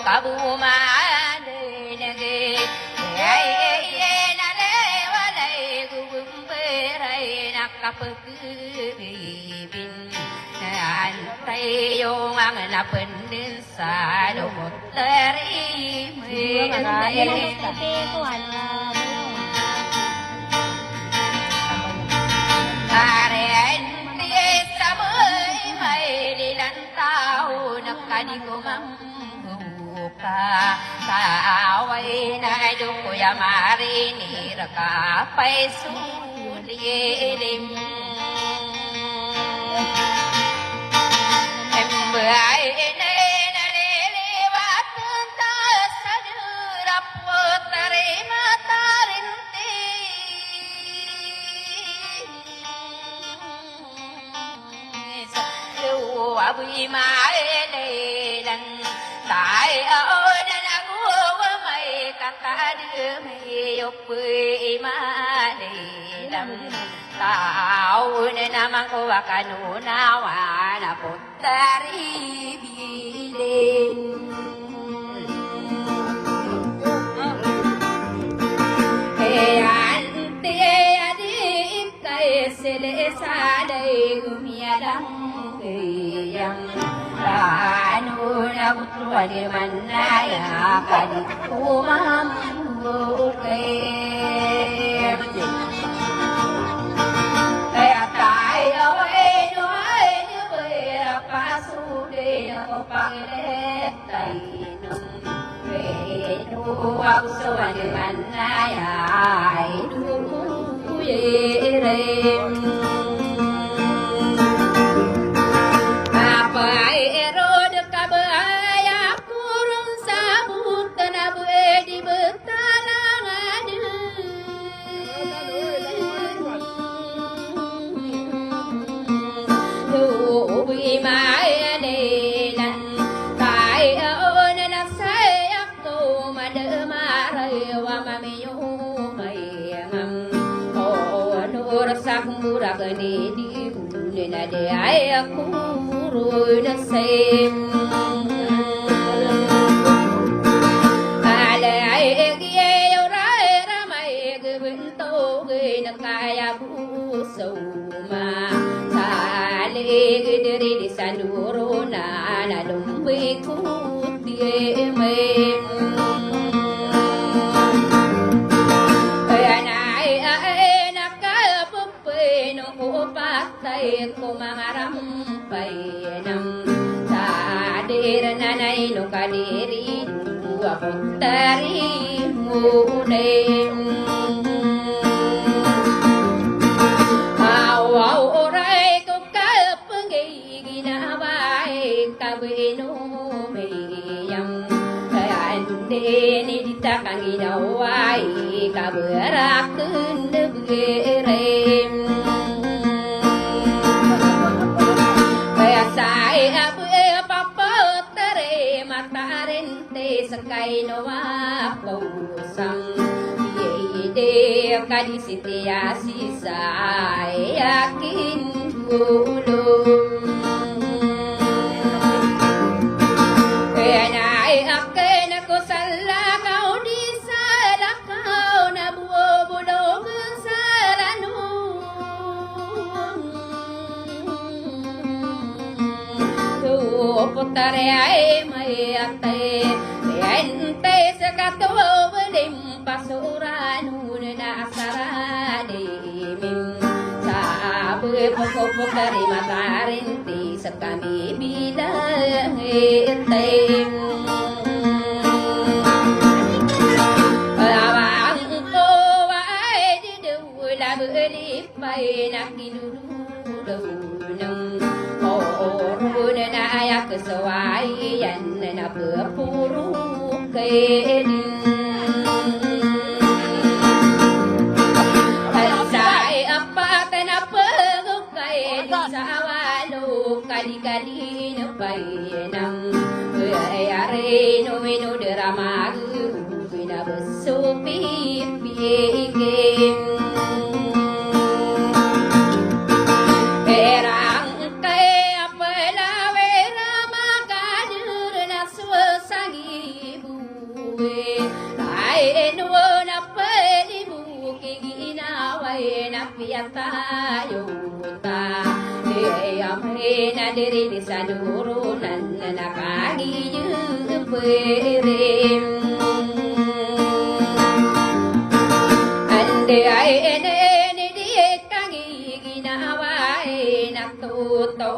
Kabu ma de nage ay na le wale gumbe rai nakapagibin antay yung ang napendin sa lumot dari Karen sa may lilang tao nagkanigumang kaaway na yung kuya marinir ka pa'y sulilim embay na naliliwat ng taas sa nurap po tari matarinti sa luwaboy mailan tại ở đã của mày cả đưa mày dục mà đi làm tao nên nam ăn cô và cả nụ nào à là bột tari bi lên hey anh tia đi cây sẽ lệ xa đây mía đắng yang anu na butuan di mana ya kan umam buke kaya tayo ay nuay nuwera pasude ako pangilet tayo nuwag suwan di mana ya ay duyerem murah ni di bulan ada aku runa sem ala ai rai ramai gebento nak kaya busuma sale gederi di sanuruna na lumbi kutie mem patay ko mangarampay ng tadir nanay no kadiri ako tari munim awaw oray ko kapangay ginaway kabinumayang kaya hindi nidita kang ginaway kabarakun nabgirim sakay no apusang ide kadisiti asisay akin gulong kaya naay akin ako sa lakaw di sa lakaw na buwabulong sa ranong tuputare ay may atay ente sekatuwa dim pasuranun na asaradim sabi pokok dari matarinti sekami bilang item awang ko ay didula beli pai nakinurudunang orun na ayak kesawayan na berpuru Say apa kenapa kay sa walo kali-kali no painang ayare no mino drama binabeso pipigim piata yuta na diri di sadurunan nakagi yupirim ande ay ene di kagi ginawa natuto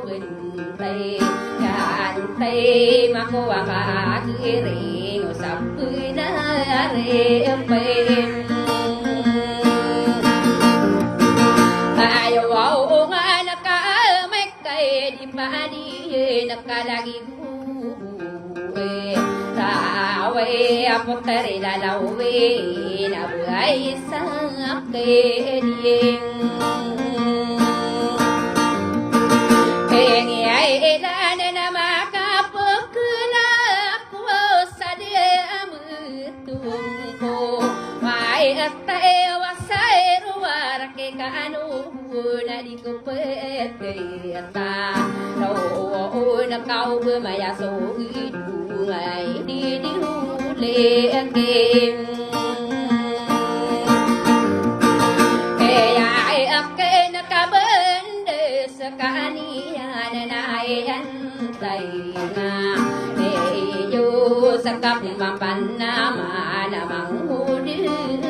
bentay kantay makuha kagiring usap na repem nakalagi buwe tawe apoteri lalawe nabuhay sa akin ay ilan na makapagkala ko sa diamutung ko may atay wasay ruwar kay kaano na di ko pwede kau bermaya so hidungai di diule aking ay akin nakabende sekanian nayan tainga yo sakap mapanama namang hudiwin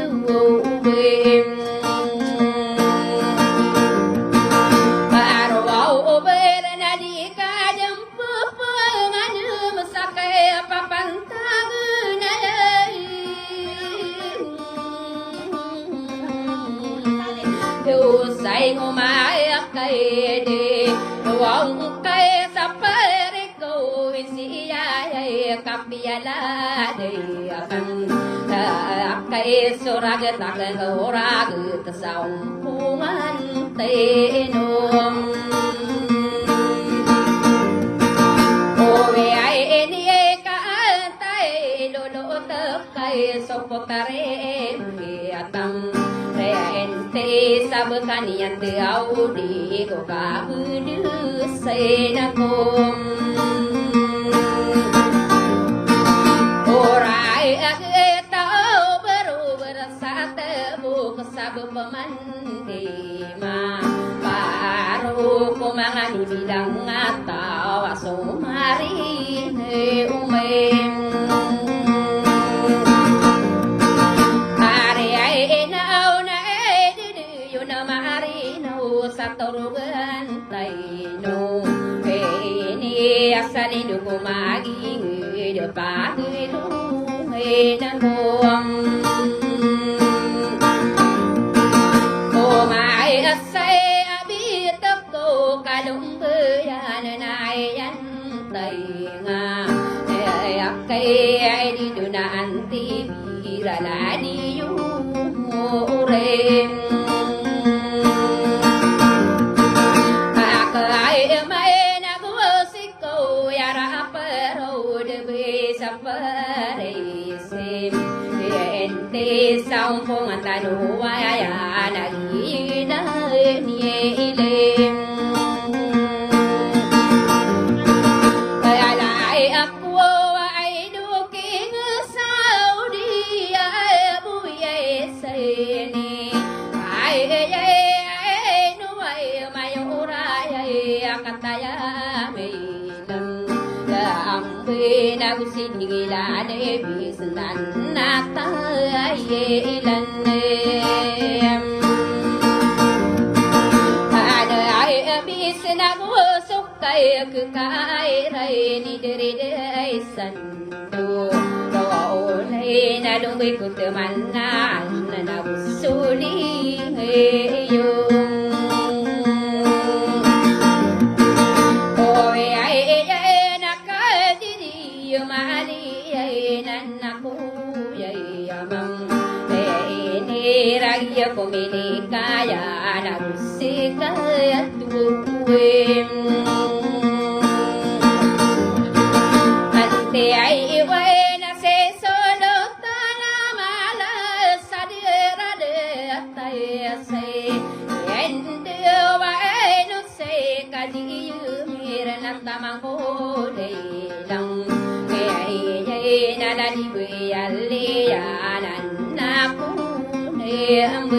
say ngumay kay di wong kay sa periko siya kapiyala de akan kay surag takang urag sa umpungan tenom owe ay ni ka tay lolo kay sopotare atang sabukan yang tiau di ko kabudu senakom orai tau baru bersatu kesabu pemandima baru ko manganu bidang atau asumari umem saturugan taino ini asali duku magi depan itu enangom oh mai asai abitako kalung beyan nayan tainga akai di dunan ti birala di ureng sao phong anh ta đủ ai à là gì đó nhẹ lên ai lại cô ai đua kiến sao đi ai bùi ai xây nè ai ai nuôi mày ora ai kata ya mình làm bên aku sini là để bị senang nata ilan ada ai bis na busuk kay kai rai ni dere dai sandu do nei na lungui ku teman na busuli yung oi ai nakadiri mali ai nanaku yai amang raya komini kaya nagusika tuwim ante ay iway na se solo tanamala sadira de tayase ende way no se kadi mira na tamang hole lang kaya nalali buyali yanan naku em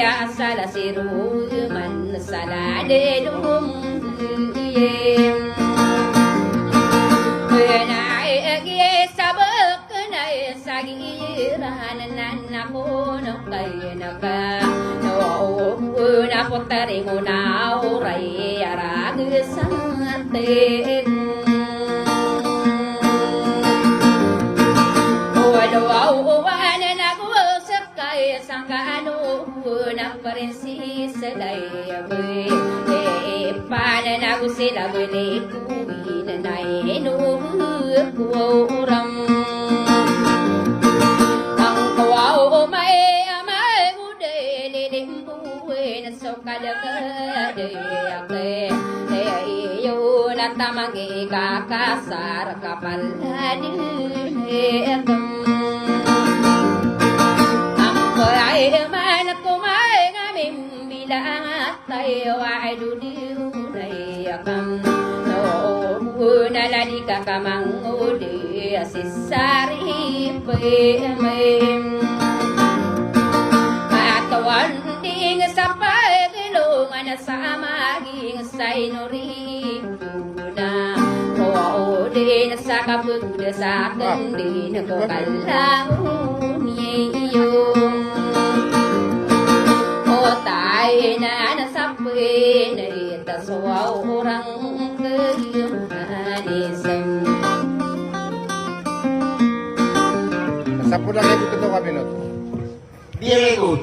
asal siru man salade dum Nai gie sabak nai sagiran nan aku no kai naka no na potari mo na urai arag sate Sangkano na parensi salay abe pana na gusila bele kuin na eno kuram ang kawaw mai amai ude limbu na sokadagade ake yo na tamagi kakasar kapaladi Ay man kumay ngamin bilang tayo ay dudiw na yakam no nalali ka kamang uli asisari pemem atawan ding sa pagilungan sa maging sa inuri na o din sa kapag sa kandin ko kalaon niyo Tay na nasapin ita sa orang kayumanisam. Nasapo lang kayo ito kami no? Very good.